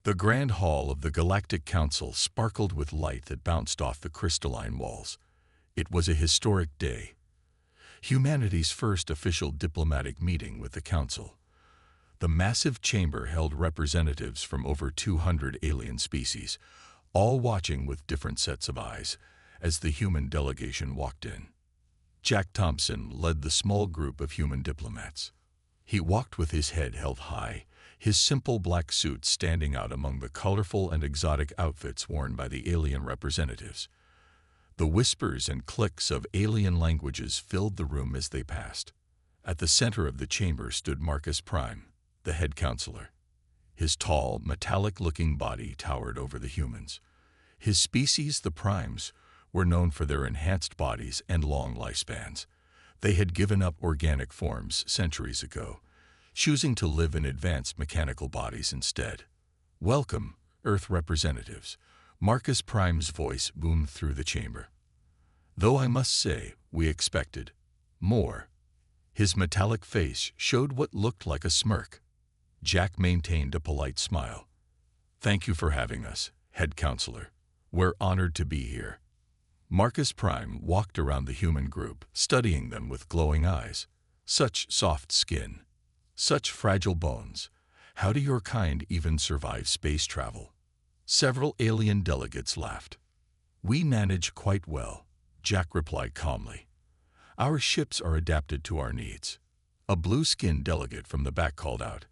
The Grand Hall of the Galactic Council sparkled with light that bounced off the crystalline walls. It was a historic day. Humanity's first official diplomatic meeting with the Council. The massive chamber held representatives from over 200 alien species, all watching with different sets of eyes as the human delegation walked in. Jack Thompson led the small group of human diplomats. He walked with his head held high, his simple black suit standing out among the colorful and exotic outfits worn by the alien representatives. The whispers and clicks of alien languages filled the room as they passed. At the center of the chamber stood Marcus Prime, the head counselor. His tall, metallic-looking body towered over the humans. His species, the Primes, were known for their enhanced bodies and long lifespans. They had given up organic forms centuries ago, choosing to live in advanced mechanical bodies instead. "Welcome, Earth representatives," Marcus Prime's voice boomed through the chamber. "Though I must say, we expected more." His metallic face showed what looked like a smirk. Jack maintained a polite smile. "Thank you for having us, head counselor. We're honored to be here." Marcus Prime walked around the human group, studying them with glowing eyes. "Such soft skin. Such fragile bones. How do your kind even survive space travel?" Several alien delegates laughed. "We manage quite well," Jack replied calmly. "Our ships are adapted to our needs." A blue-skinned delegate from the back called out,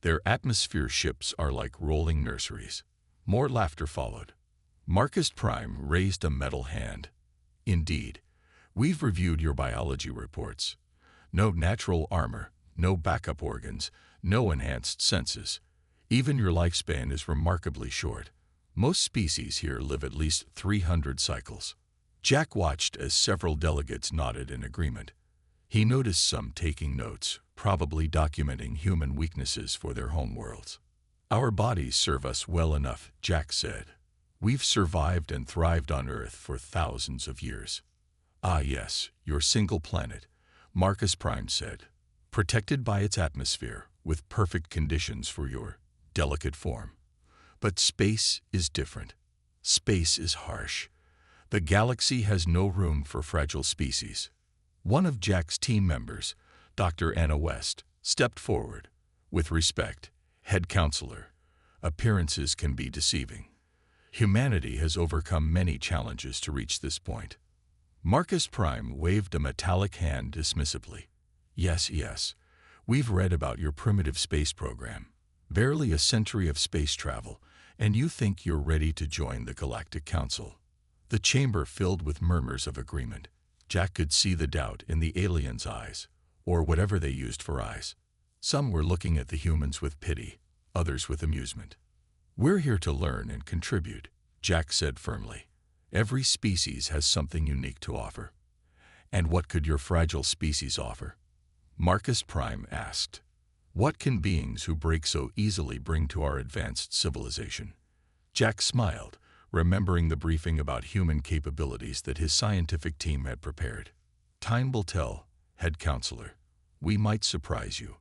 "Their atmosphere ships are like rolling nurseries." More laughter followed. Marcus Prime raised a metal hand. "Indeed, we've reviewed your biology reports. No natural armor, no backup organs, no enhanced senses. Even your lifespan is remarkably short. Most species here live at least 300 cycles." Jack watched as several delegates nodded in agreement. He noticed some taking notes, probably documenting human weaknesses for their homeworlds. "Our bodies serve us well enough," Jack said. "We've survived and thrived on Earth for thousands of years." "Ah yes, your single planet," Marcus Prime said, "protected by its atmosphere, with perfect conditions for your delicate form. But space is different. Space is harsh. The galaxy has no room for fragile species." One of Jack's team members, Dr. Anna West, stepped forward. "With respect, head counselor, appearances can be deceiving. Humanity has overcome many challenges to reach this point." Marcus Prime waved a metallic hand dismissively. Yes, we've read about your primitive space program. Barely a century of space travel, and you think you're ready to join the Galactic Council." The chamber filled with murmurs of agreement. Jack could see the doubt in the aliens' eyes, or whatever they used for eyes. Some were looking at the humans with pity, others with amusement. "We're here to learn and contribute," Jack said firmly. "Every species has something unique to offer." "And what could your fragile species offer?" Marcus Prime asked. "What can beings who break so easily bring to our advanced civilization?" Jack smiled, remembering the briefing about human capabilities that his scientific team had prepared. "Time will tell, head counselor. We might surprise you."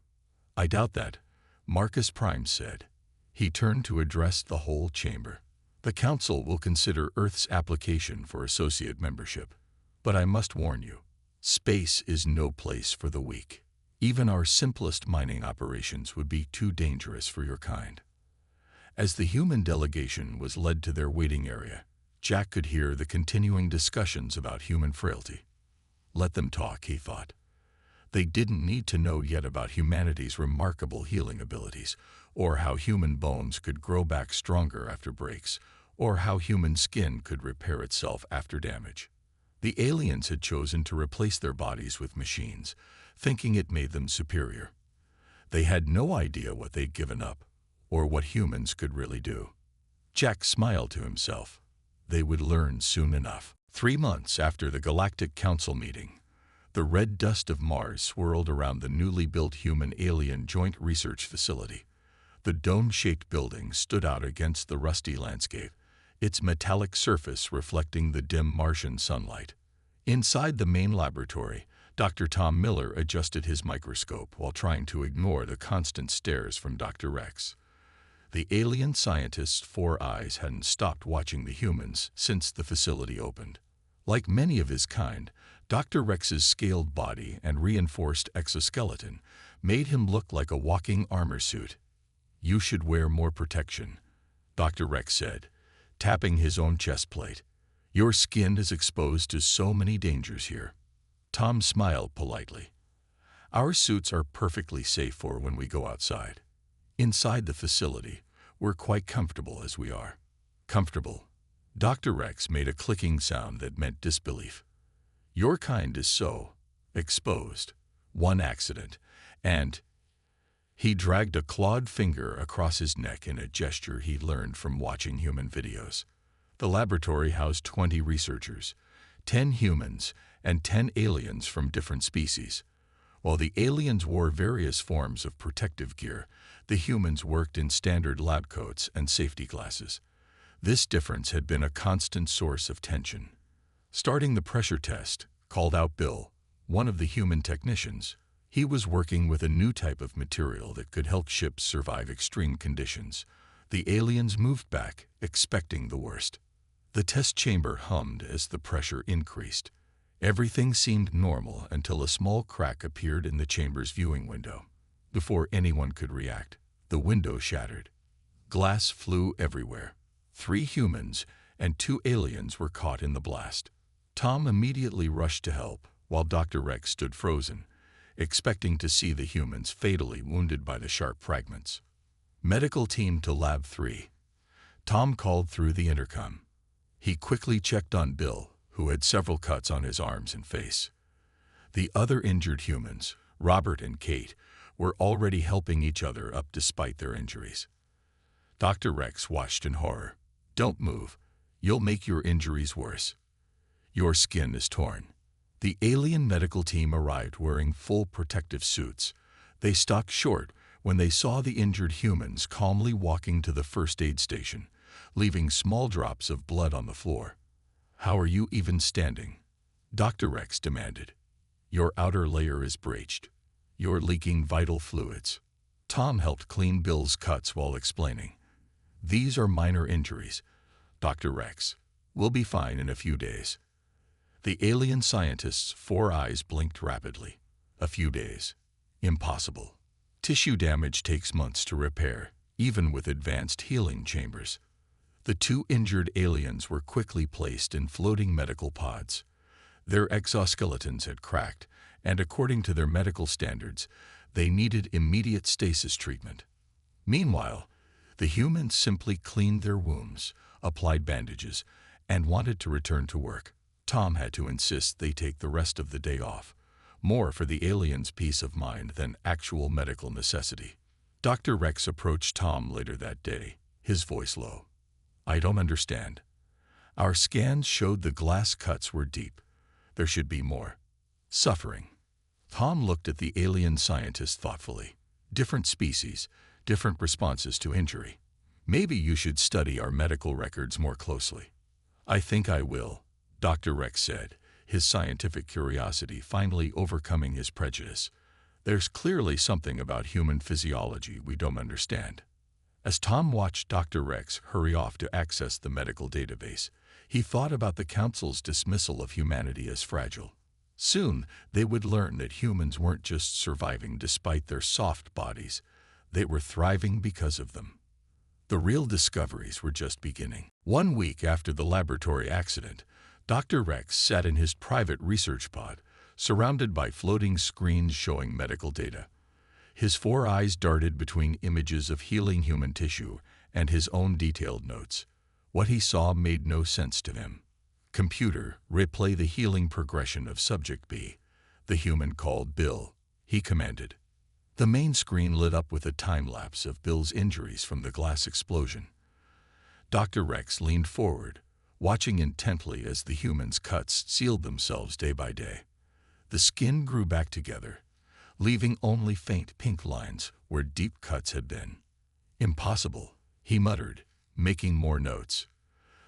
"I doubt that," Marcus Prime said. He turned to address the whole chamber. "The Council will consider Earth's application for associate membership. But I must warn you, space is no place for the weak. Even our simplest mining operations would be too dangerous for your kind." As the human delegation was led to their waiting area, Jack could hear the continuing discussions about human frailty. Let them talk, he thought. They didn't need to know yet about humanity's remarkable healing abilities, or how human bones could grow back stronger after breaks, or how human skin could repair itself after damage. The aliens had chosen to replace their bodies with machines, thinking it made them superior. They had no idea what they'd given up, or what humans could really do. Jack smiled to himself. They would learn soon enough. 3 months after the Galactic Council meeting, the red dust of Mars swirled around the newly built human-alien joint research facility. The dome-shaped building stood out against the rusty landscape, its metallic surface reflecting the dim Martian sunlight. Inside the main laboratory, Dr. Tom Miller adjusted his microscope while trying to ignore the constant stares from Dr. Rex. The alien scientist's 4 eyes hadn't stopped watching the humans since the facility opened. Like many of his kind, Dr. Rex's scaled body and reinforced exoskeleton made him look like a walking armor suit. "You should wear more protection," Dr. Rex said, tapping his own chest plate. "Your skin is exposed to so many dangers here." Tom smiled politely. "Our suits are perfectly safe for when we go outside. Inside the facility, we're quite comfortable as we are." "Comfortable?" Dr. Rex made a clicking sound that meant disbelief. "Your kind is so exposed. One accident, and—" He dragged a clawed finger across his neck in a gesture he learned from watching human videos. The laboratory housed 20 researchers, 10 humans and 10 aliens from different species. While the aliens wore various forms of protective gear, the humans worked in standard lab coats and safety glasses. This difference had been a constant source of tension. Starting the pressure test, called out Bill, one of the human technicians. He was working with a new type of material that could help ships survive extreme conditions. The aliens moved back, expecting the worst. The test chamber hummed as the pressure increased. Everything seemed normal until a small crack appeared in the chamber's viewing window. Before anyone could react, the window shattered. Glass flew everywhere. 3 humans and 2 aliens were caught in the blast. Tom immediately rushed to help, while Dr. Rex stood frozen, expecting to see the humans fatally wounded by the sharp fragments. "Medical team to Lab 3. Tom called through the intercom. He quickly checked on Bill, who had several cuts on his arms and face. The other injured humans, Robert and Kate, were already helping each other up despite their injuries. Dr. Rex watched in horror. "Don't move. You'll make your injuries worse. Your skin is torn." The alien medical team arrived wearing full protective suits. They stopped short when they saw the injured humans calmly walking to the first aid station, leaving small drops of blood on the floor. "How are you even standing?" Dr. Rex demanded. "Your outer layer is breached. You're leaking vital fluids." Tom helped clean Bill's cuts while explaining. "These are minor injuries, Dr. Rex. We'll be fine in a few days." The alien scientist's 4 eyes blinked rapidly. "A few days? Impossible. Tissue damage takes months to repair, even with advanced healing chambers." The 2 injured aliens were quickly placed in floating medical pods. Their exoskeletons had cracked, and according to their medical standards, they needed immediate stasis treatment. Meanwhile, the humans simply cleaned their wounds, applied bandages, and wanted to return to work. Tom had to insist they take the rest of the day off, more for the aliens' peace of mind than actual medical necessity. Dr. Rex approached Tom later that day, his voice low. "I don't understand. Our scans showed the glass cuts were deep. There should be more suffering." Tom looked at the alien scientist thoughtfully. "Different species, different responses to injury. Maybe you should study our medical records more closely." "I think I will," Dr. Rex said, his scientific curiosity finally overcoming his prejudice. "There's clearly something about human physiology we don't understand." As Tom watched Dr. Rex hurry off to access the medical database, he thought about the Council's dismissal of humanity as fragile. Soon, they would learn that humans weren't just surviving despite their soft bodies. They were thriving because of them. The real discoveries were just beginning. 1 week after the laboratory accident, Dr. Rex sat in his private research pod, surrounded by floating screens showing medical data. His 4 eyes darted between images of healing human tissue and his own detailed notes. What he saw made no sense to him. "Computer, replay the healing progression of Subject B." The human called Bill, he commanded. The main screen lit up with a time-lapse of Bill's injuries from the glass explosion. Dr. Rex leaned forward, watching intently as the human's cuts sealed themselves day by day. The skin grew back together, leaving only faint pink lines where deep cuts had been. "Impossible," he muttered, making more notes.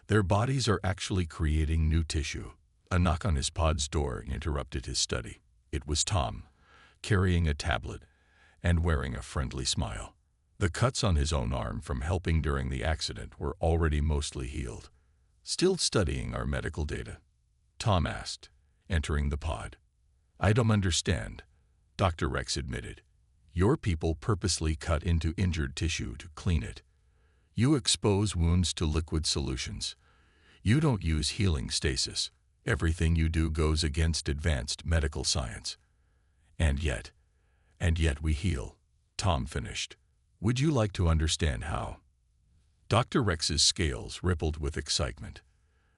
"Their bodies are actually creating new tissue." A knock on his pod's door interrupted his study. It was Tom, carrying a tablet and wearing a friendly smile. The cuts on his own arm from helping during the accident were already mostly healed. Still studying our medical data? Tom asked, entering the pod. I don't understand, Dr. Rex admitted. Your people purposely cut into injured tissue to clean it. You expose wounds to liquid solutions. You don't use healing stasis. Everything you do goes against advanced medical science. And yet we heal, Tom finished. Would you like to understand how? Dr. Rex's scales rippled with excitement,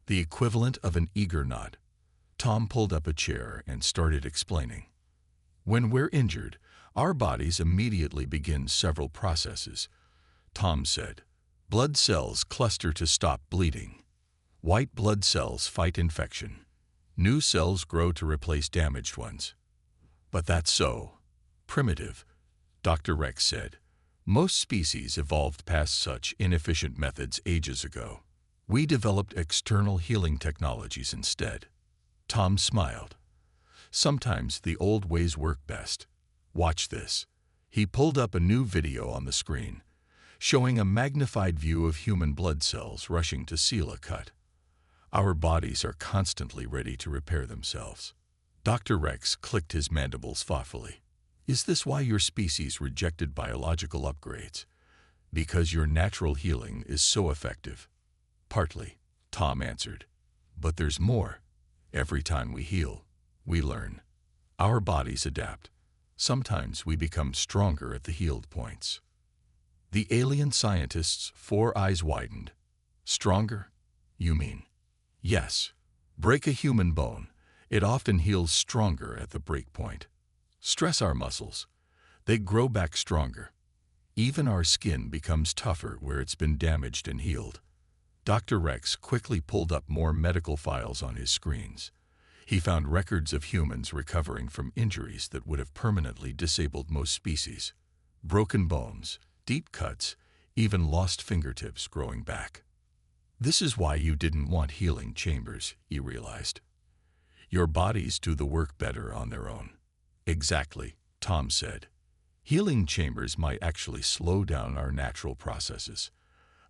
the equivalent of an eager nod. Tom pulled up a chair and started explaining. When we're injured, our bodies immediately begin several processes, Tom said. Blood cells cluster to stop bleeding. White blood cells fight infection. New cells grow to replace damaged ones. But that's so primitive, Dr. Rex said. Most species evolved past such inefficient methods ages ago. We developed external healing technologies instead. Tom smiled. Sometimes the old ways work best. Watch this. He pulled up a new video on the screen, showing a magnified view of human blood cells rushing to seal a cut. Our bodies are constantly ready to repair themselves. Dr. Rex clicked his mandibles thoughtfully. Is this why your species rejected biological upgrades? Because your natural healing is so effective? Partly, Tom answered. But there's more. Every time we heal, we learn. Our bodies adapt. Sometimes we become stronger at the healed points. The alien scientist's four eyes widened. Stronger, you mean? Yes. Break a human bone. It often heals stronger at the break point. Stress our muscles. They grow back stronger. Even our skin becomes tougher where it's been damaged and healed. Dr. Rex quickly pulled up more medical files on his screens. He found records of humans recovering from injuries that would have permanently disabled most species. Broken bones, deep cuts, even lost fingertips growing back. This is why you didn't want healing chambers, he realized. Your bodies do the work better on their own. Exactly, Tom said. Healing chambers might actually slow down our natural processes.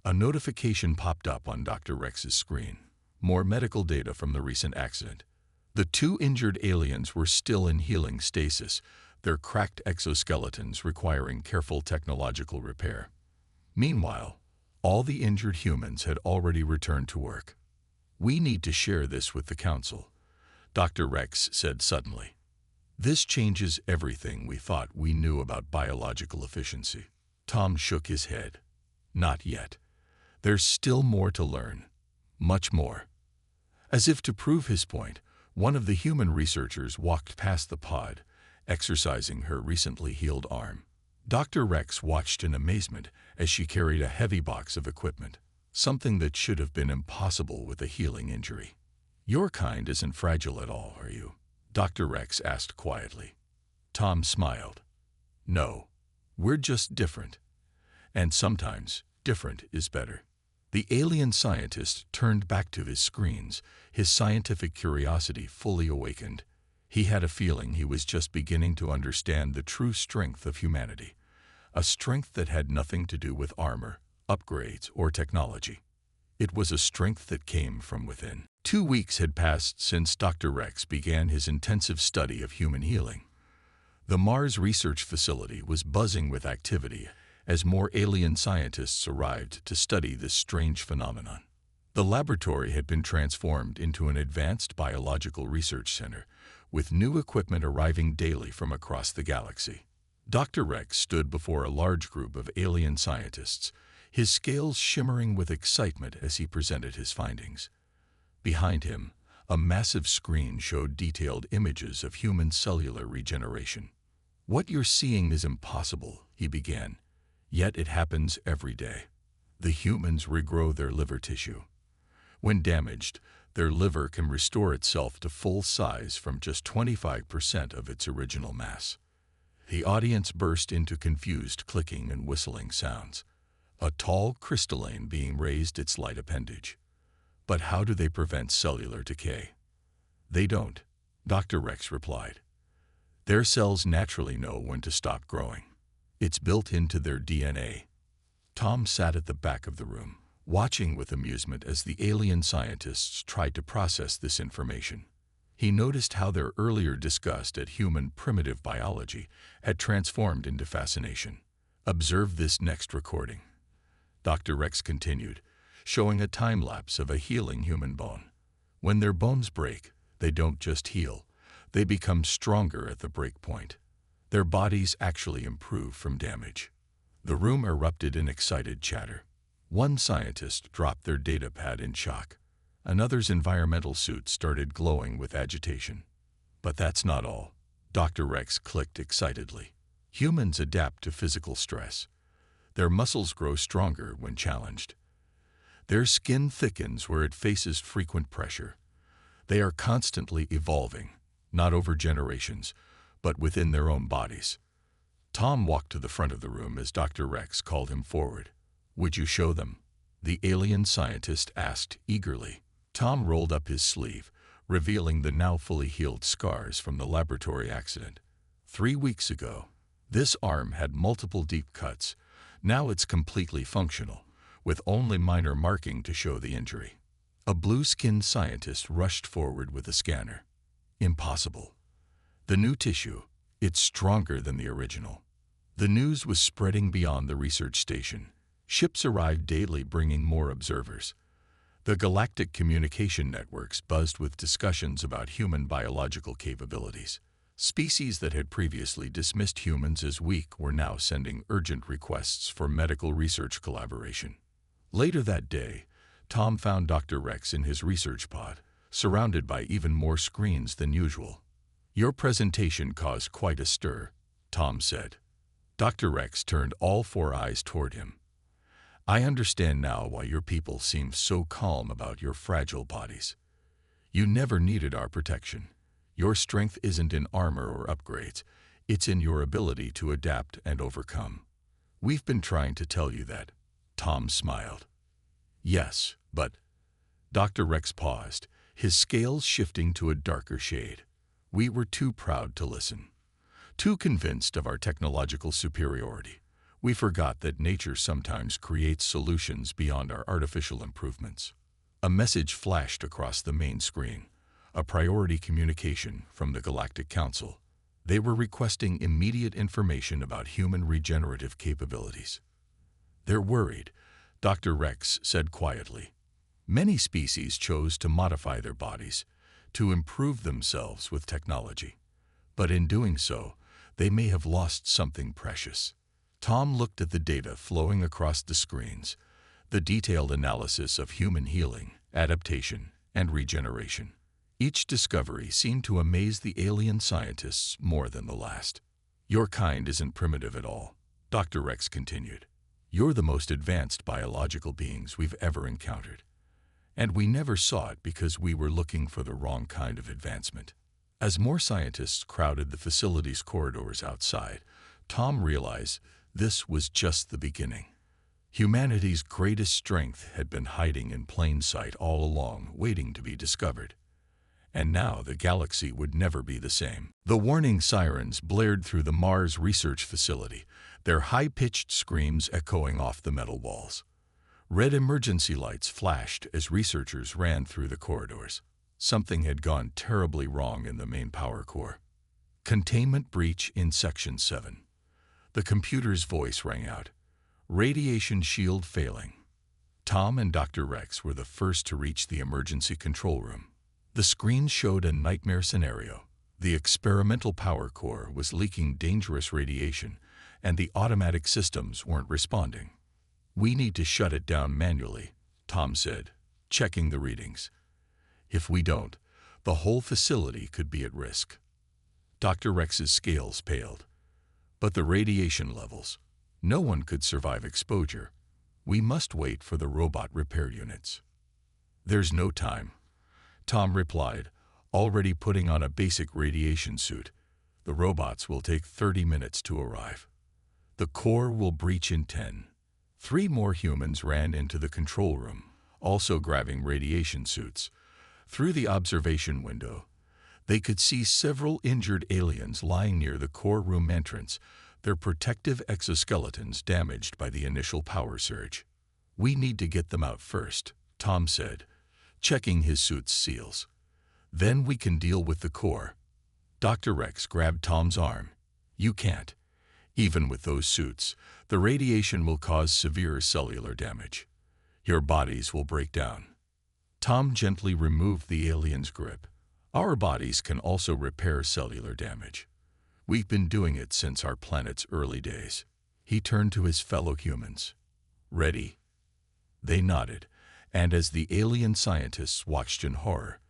A notification popped up on Dr. Rex's screen. More medical data from the recent accident. The two injured aliens were still in healing stasis, their cracked exoskeletons requiring careful technological repair. Meanwhile, all the injured humans had already returned to work. We need to share this with the Council, Dr. Rex said suddenly. This changes everything we thought we knew about biological efficiency. Tom shook his head. Not yet. There's still more to learn. Much more. As if to prove his point, one of the human researchers walked past the pod, exercising her recently healed arm. Dr. Rex watched in amazement as she carried a heavy box of equipment, something that should have been impossible with a healing injury. Your kind isn't fragile at all, are you? Dr. Rex asked quietly. Tom smiled. No, we're just different. And sometimes, different is better. The alien scientist turned back to his screens, his scientific curiosity fully awakened. He had a feeling he was just beginning to understand the true strength of humanity, a strength that had nothing to do with armor, upgrades, or technology. It was a strength that came from within. 2 weeks had passed since Dr. Rex began his intensive study of human healing. The Mars Research Facility was buzzing with activity as more alien scientists arrived to study this strange phenomenon. The laboratory had been transformed into an advanced biological research center, with new equipment arriving daily from across the galaxy. Dr. Rex stood before a large group of alien scientists, his scales shimmering with excitement as he presented his findings. Behind him, a massive screen showed detailed images of human cellular regeneration. What you're seeing is impossible, he began, yet it happens every day. The humans regrow their liver tissue. When damaged, their liver can restore itself to full size from just 25% of its original mass. The audience burst into confused clicking and whistling sounds. A tall crystalline being raised its light appendage. But how do they prevent cellular decay? They don't, Dr. Rex replied. Their cells naturally know when to stop growing. It's built into their DNA. Tom sat at the back of the room, watching with amusement as the alien scientists tried to process this information. He noticed how their earlier disgust at human primitive biology had transformed into fascination. Observe this next recording. Dr. Rex continued, showing a time-lapse of a healing human bone. When their bones break, they don't just heal, they become stronger at the break point. Their bodies actually improve from damage. The room erupted in excited chatter. One scientist dropped their data pad in shock. Another's environmental suit started glowing with agitation. But that's not all. Dr. Rex clicked excitedly. Humans adapt to physical stress. Their muscles grow stronger when challenged. Their skin thickens where it faces frequent pressure. They are constantly evolving, not over generations, but within their own bodies. Tom walked to the front of the room as Dr. Rex called him forward. "Would you show them?" the alien scientist asked eagerly. Tom rolled up his sleeve, revealing the now fully healed scars from the laboratory accident. 3 weeks ago, this arm had multiple deep cuts. Now it's completely functional, with only minor marking to show the injury. A blue-skinned scientist rushed forward with a scanner. Impossible. The new tissue, it's stronger than the original. The news was spreading beyond the research station. Ships arrived daily bringing more observers. The galactic communication networks buzzed with discussions about human biological capabilities. Species that had previously dismissed humans as weak were now sending urgent requests for medical research collaboration. Later that day, Tom found Dr. Rex in his research pod, surrounded by even more screens than usual. "Your presentation caused quite a stir," Tom said. Dr. Rex turned all 4 eyes toward him. "I understand now why your people seem so calm about your fragile bodies. You never needed our protection. Your strength isn't in armor or upgrades, it's in your ability to adapt and overcome. We've been trying to tell you that." Tom smiled. "Yes, but—" Dr. Rex paused, his scales shifting to a darker shade. "We were too proud to listen. Too convinced of our technological superiority. We forgot that nature sometimes creates solutions beyond our artificial improvements." A message flashed across the main screen. A priority communication from the Galactic Council. They were requesting immediate information about human regenerative capabilities. "They're worried," Dr. Rex said quietly. "Many species chose to modify their bodies, to improve themselves with technology. But in doing so, they may have lost something precious." Tom looked at the data flowing across the screens, the detailed analysis of human healing, adaptation, and regeneration. Each discovery seemed to amaze the alien scientists more than the last. "Your kind isn't primitive at all," Dr. Rex continued. "You're the most advanced biological beings we've ever encountered. And we never saw it because we were looking for the wrong kind of advancement." As more scientists crowded the facility's corridors outside, Tom realized this was just the beginning. Humanity's greatest strength had been hiding in plain sight all along, waiting to be discovered. And now the galaxy would never be the same. The warning sirens blared through the Mars research facility, their high-pitched screams echoing off the metal walls. Red emergency lights flashed as researchers ran through the corridors. Something had gone terribly wrong in the main power core. "Containment breach in Section 7. The computer's voice rang out. "Radiation shield failing." Tom and Dr. Rex were the first to reach the emergency control room. The screen showed a nightmare scenario. The experimental power core was leaking dangerous radiation, and the automatic systems weren't responding. "We need to shut it down manually," Tom said, checking the readings. "If we don't, the whole facility could be at risk." Dr. Rex's scales paled. "But the radiation levels. No one could survive exposure. We must wait for the robot repair units." "There's no time," Tom replied, already putting on a basic radiation suit. "The robots will take 30 minutes to arrive. The core will breach in 10. 3 more humans ran into the control room, also grabbing radiation suits. Through the observation window, they could see several injured aliens lying near the core room entrance, their protective exoskeletons damaged by the initial power surge. "We need to get them out first," Tom said, checking his suit's seals. "Then we can deal with the core." Dr. Rex grabbed Tom's arm. "You can't. Even with those suits, the radiation will cause severe cellular damage. Your bodies will break down." Tom gently removed the alien's grip. "Our bodies can also repair cellular damage. We've been doing it since our planet's early days." He turned to his fellow humans. "Ready?" They nodded, and as the alien scientists watched in horror,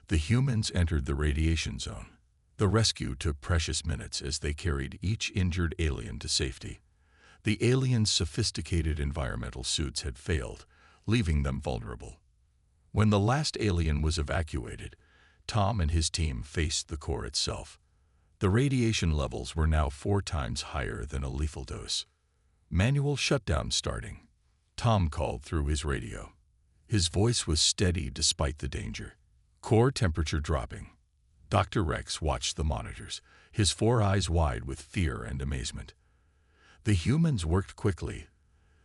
the humans entered the radiation zone. The rescue took precious minutes as they carried each injured alien to safety. The aliens' sophisticated environmental suits had failed, leaving them vulnerable. When the last alien was evacuated, Tom and his team faced the core itself. The radiation levels were now 4 times higher than a lethal dose. "Manual shutdown starting," Tom called through his radio. His voice was steady despite the danger. "Core temperature dropping." Dr. Rex watched the monitors, his 4 eyes wide with fear and amazement. The humans worked quickly,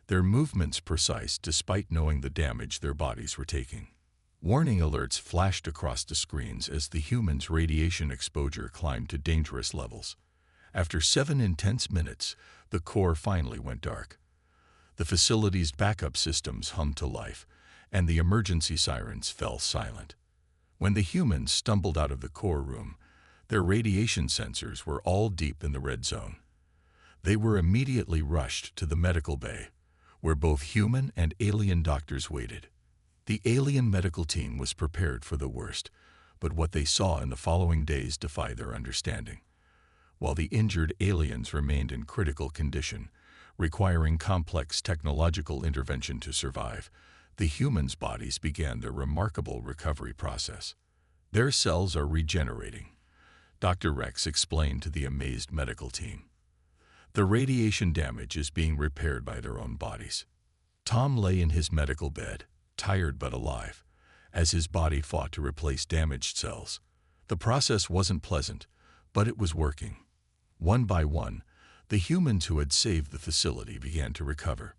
their movements precise despite knowing the damage their bodies were taking. Warning alerts flashed across the screens as the humans' radiation exposure climbed to dangerous levels. After 7 intense minutes, the core finally went dark. The facility's backup systems hummed to life, and the emergency sirens fell silent. When the humans stumbled out of the core room, their radiation sensors were all deep in the red zone. They were immediately rushed to the medical bay, where both human and alien doctors waited. The alien medical team was prepared for the worst, but what they saw in the following days defied their understanding. While the injured aliens remained in critical condition, requiring complex technological intervention to survive, the humans' bodies began their remarkable recovery process. "Their cells are regenerating," Dr. Rex explained to the amazed medical team. "The radiation damage is being repaired by their own bodies." Tom lay in his medical bed, tired but alive, as his body fought to replace damaged cells. The process wasn't pleasant, but it was working. One by one, the humans who had saved the facility began to recover.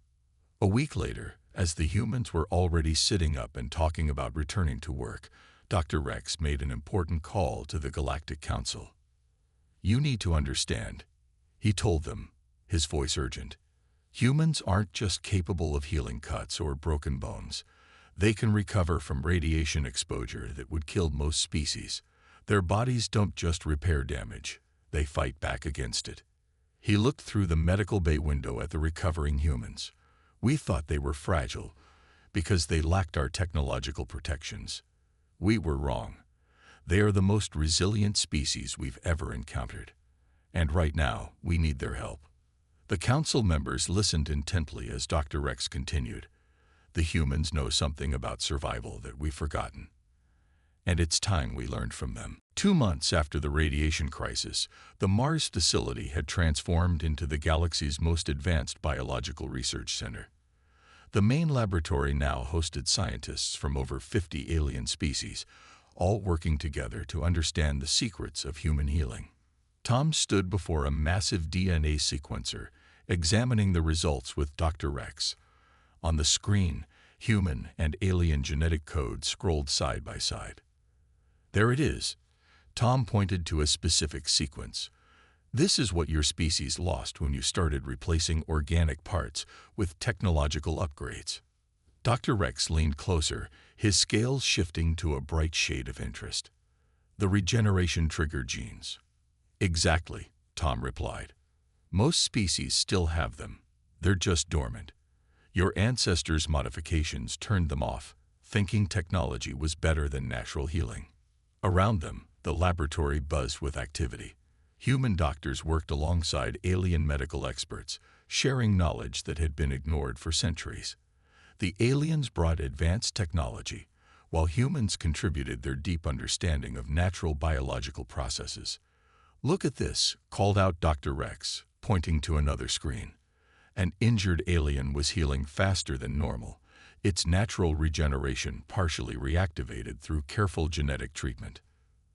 A week later, as the humans were already sitting up and talking about returning to work, Dr. Rex made an important call to the Galactic Council. "You need to understand," he told them, his voice urgent. "Humans aren't just capable of healing cuts or broken bones. They can recover from radiation exposure that would kill most species. Their bodies don't just repair damage, they fight back against it." He looked through the medical bay window at the recovering humans. "We thought they were fragile because they lacked our technological protections. We were wrong. They are the most resilient species we've ever encountered. And right now, we need their help." The council members listened intently as Dr. Rex continued. "The humans know something about survival that we've forgotten. And it's time we learned from them." 2 months after the radiation crisis, the Mars facility had transformed into the galaxy's most advanced biological research center. The main laboratory now hosted scientists from over 50 alien species, all working together to understand the secrets of human healing. Tom stood before a massive DNA sequencer, examining the results with Dr. Rex. On the screen, human and alien genetic code scrolled side by side. "There it is." Tom pointed to a specific sequence. "This is what your species lost when you started replacing organic parts with technological upgrades." Dr. Rex leaned closer, his scales shifting to a bright shade of interest. "The regeneration trigger genes." "Exactly," Tom replied. "Most species still have them. They're just dormant. Your ancestors' modifications turned them off, thinking technology was better than natural healing." Around them, the laboratory buzzed with activity. Human doctors worked alongside alien medical experts, sharing knowledge that had been ignored for centuries. The aliens brought advanced technology, while humans contributed their deep understanding of natural biological processes. "Look at this," called out Dr. Rex, pointing to another screen. An injured alien was healing faster than normal, its natural regeneration partially reactivated through careful genetic treatment.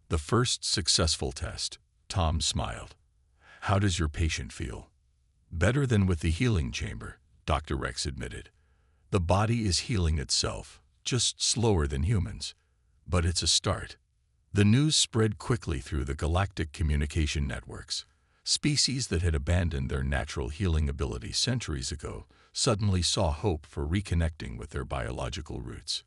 "The first successful test," Tom smiled. "How does your patient feel?" Better than with the healing chamber, Dr. Rex admitted. The body is healing itself, just slower than humans. But it's a start. The news spread quickly through the galactic communication networks. Species that had abandoned their natural healing ability centuries ago suddenly saw hope for reconnecting with their biological roots.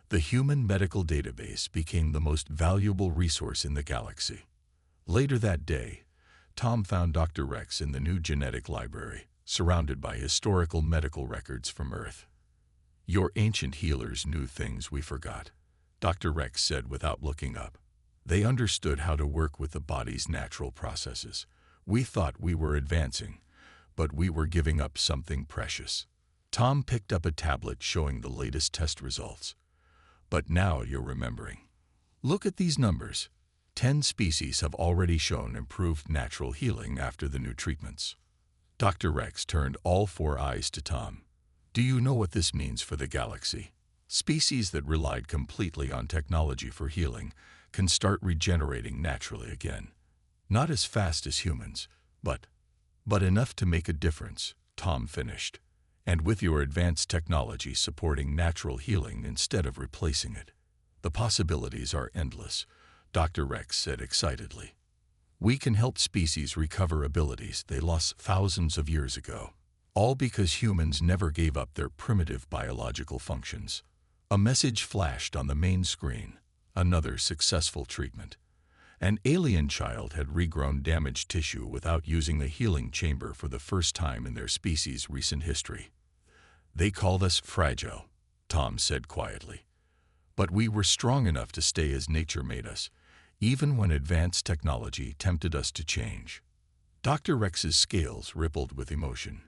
The human medical database became the most valuable resource in the galaxy. Later that day, Tom found Dr. Rex in the new genetic library, surrounded by historical medical records from Earth. "Your ancient healers knew things we forgot," Dr. Rex said without looking up. "They understood how to work with the body's natural processes. We thought we were advancing, but we were giving up something precious." Tom picked up a tablet showing the latest test results. "But now you're remembering. Look at these numbers. 10 species have already shown improved natural healing after the new treatments." Dr. Rex turned all 4 eyes to Tom. "Do you know what this means for the galaxy? Species that relied completely on technology for healing can start regenerating naturally again. Not as fast as humans, but enough to make a difference," Tom finished. "And with your advanced technology supporting natural healing instead of replacing it, the possibilities are endless," Dr. Rex said excitedly. "We can help species recover abilities they lost thousands of years ago, all because humans never gave up their primitive biological functions." A message flashed on the main screen: another successful treatment. An alien child had regrown damaged tissue without using the healing chamber for the first time in their species' recent history. "They called us fragile," Tom said quietly. "But we were strong enough to stay as nature made us, even when advanced technology tempted us to change." Dr. Rex's scales rippled with emotion.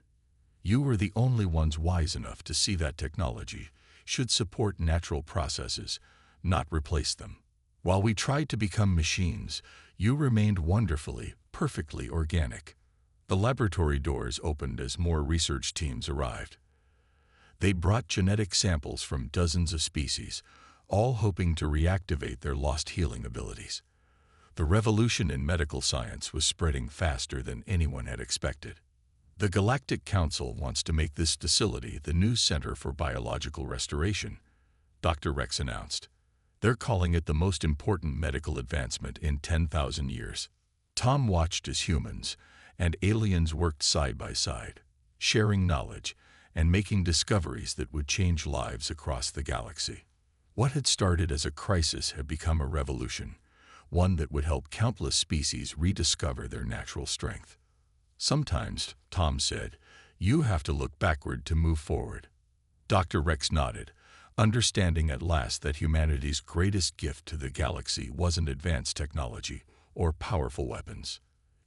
"You were the only ones wise enough to see that technology should support natural processes, not replace them. While we tried to become machines, you remained wonderfully, perfectly organic." The laboratory doors opened as more research teams arrived. They brought genetic samples from dozens of species, all hoping to reactivate their lost healing abilities. The revolution in medical science was spreading faster than anyone had expected. "The Galactic Council wants to make this facility the new Center for Biological Restoration," Dr. Rex announced. "They're calling it the most important medical advancement in 10,000 years." Tom watched as humans and aliens worked side by side, sharing knowledge and making discoveries that would change lives across the galaxy. What had started as a crisis had become a revolution, one that would help countless species rediscover their natural strength. "Sometimes," Tom said, "you have to look backward to move forward." Dr. Rex nodded, understanding at last that humanity's greatest gift to the galaxy wasn't advanced technology or powerful weapons.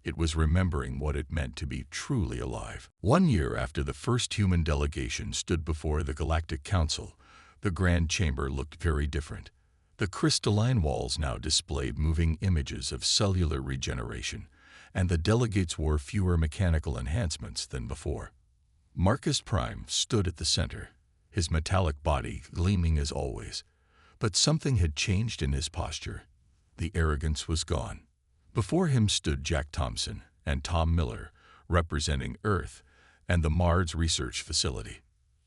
It was remembering what it meant to be truly alive. 1 year after the first human delegation stood before the Galactic Council, the Grand Chamber looked very different. The crystalline walls now displayed moving images of cellular regeneration, and the delegates wore fewer mechanical enhancements than before. Marcus Prime stood at the center, his metallic body gleaming as always. But something had changed in his posture. The arrogance was gone. Before him stood Jack Thompson and Tom Miller, representing Earth and the Mars Research Facility.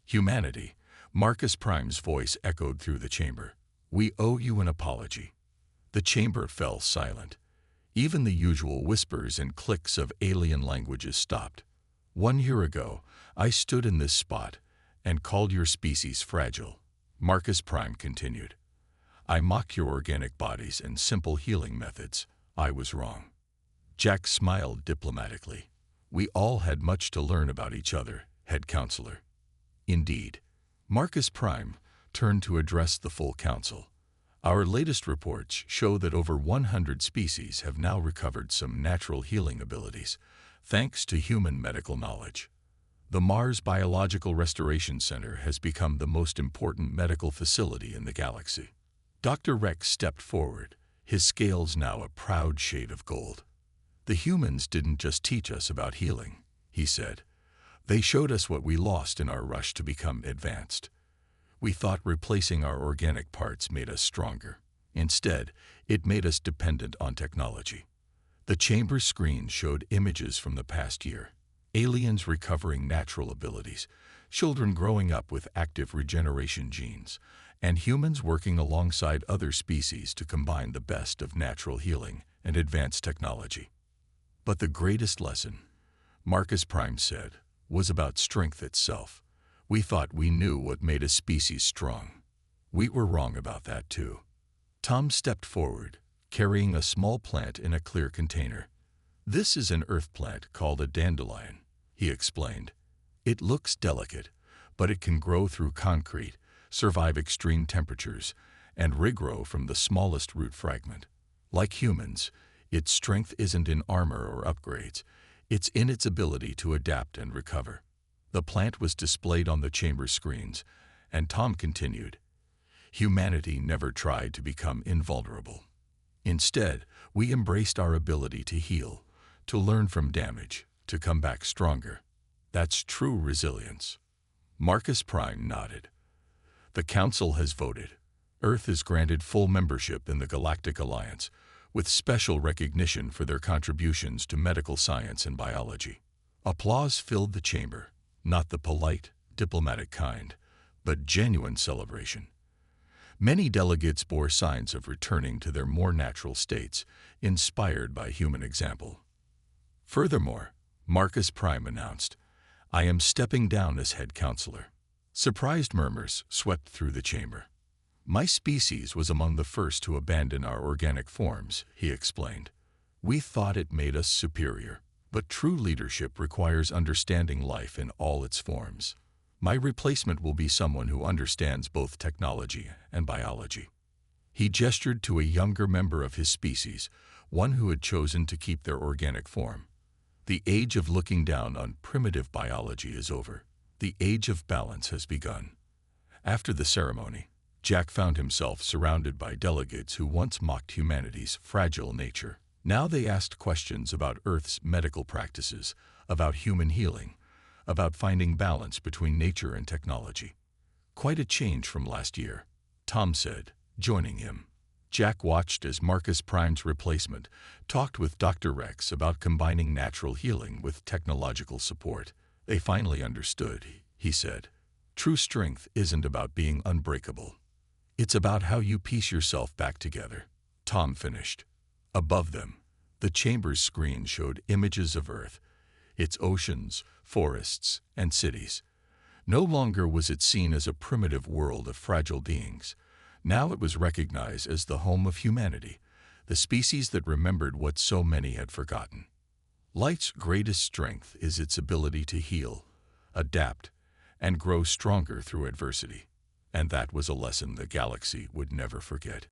"Humanity," Marcus Prime's voice echoed through the chamber. "We owe you an apology." The chamber fell silent. Even the usual whispers and clicks of alien languages stopped. "1 year ago, I stood in this spot and called your species fragile," Marcus Prime continued. "I mocked your organic bodies and simple healing methods. I was wrong." Jack smiled diplomatically. "We all had much to learn about each other, head counselor." "Indeed." Marcus Prime turned to address the full council. "Our latest reports show that over 100 species have now recovered some natural healing abilities, thanks to human medical knowledge. The Mars Biological Restoration Center has become the most important medical facility in the galaxy." Dr. Rex stepped forward, his scales now a proud shade of gold. "The humans didn't just teach us about healing," he said. "They showed us what we lost in our rush to become advanced. We thought replacing our organic parts made us stronger. Instead, it made us dependent on technology." The chamber screen showed images from the past year. aliens recovering natural abilities, children growing up with active regeneration genes, and humans working alongside other species to combine the best of natural healing and advanced technology. But the greatest lesson, Marcus Prime said, was about strength itself. We thought we knew what made a species strong. We were wrong about that too. Tom stepped forward, carrying a small plant in a clear container. This is an earth plant called a dandelion, he explained. It looks delicate, but it can grow through concrete, survive extreme temperatures, and regrow from the smallest root fragment. Like humans, its strength isn't in armor or upgrades. It's in its ability to adapt and recover. The plant was displayed on the chamber screens, and Tom continued, humanity never tried to become invulnerable. Instead, we embraced our ability to heal, to learn from damage, to come back stronger. That's true resilience. Marcus Prime nodded. The Council has voted. Earth is granted full membership in the Galactic Alliance, with special recognition for their contributions to medical science and biology. Applause filled the chamber, not the polite, diplomatic kind, but genuine celebration. Many delegates bore signs of returning to their more natural states, inspired by human example. Furthermore, Marcus Prime announced, I am stepping down as head counselor. Surprised murmurs swept through the chamber. My species was among the first to abandon our organic forms, he explained. We thought it made us superior, but true leadership requires understanding life in all its forms. My replacement will be someone who understands both technology and biology. He gestured to a younger member of his species, one who had chosen to keep their organic form. The age of looking down on primitive biology is over. The age of balance has begun. After the ceremony, Jack found himself surrounded by delegates who once mocked humanity's fragile nature. Now they asked questions about Earth's medical practices, about human healing, about finding balance between nature and technology. Quite a change from last year, Tom said, joining him. Jack watched as Marcus Prime's replacement talked with Dr. Rex about combining natural healing with technological support. They finally understood, he said. True strength isn't about being unbreakable. It's about how you piece yourself back together. Tom finished. Above them, the chamber's screen showed images of Earth, its oceans, forests, and cities. No longer was it seen as a primitive world of fragile beings. Now it was recognized as the home of humanity, the species that remembered what so many had forgotten. Life's greatest strength is its ability to heal, adapt, and grow stronger through adversity. And that was a lesson the galaxy would never forget.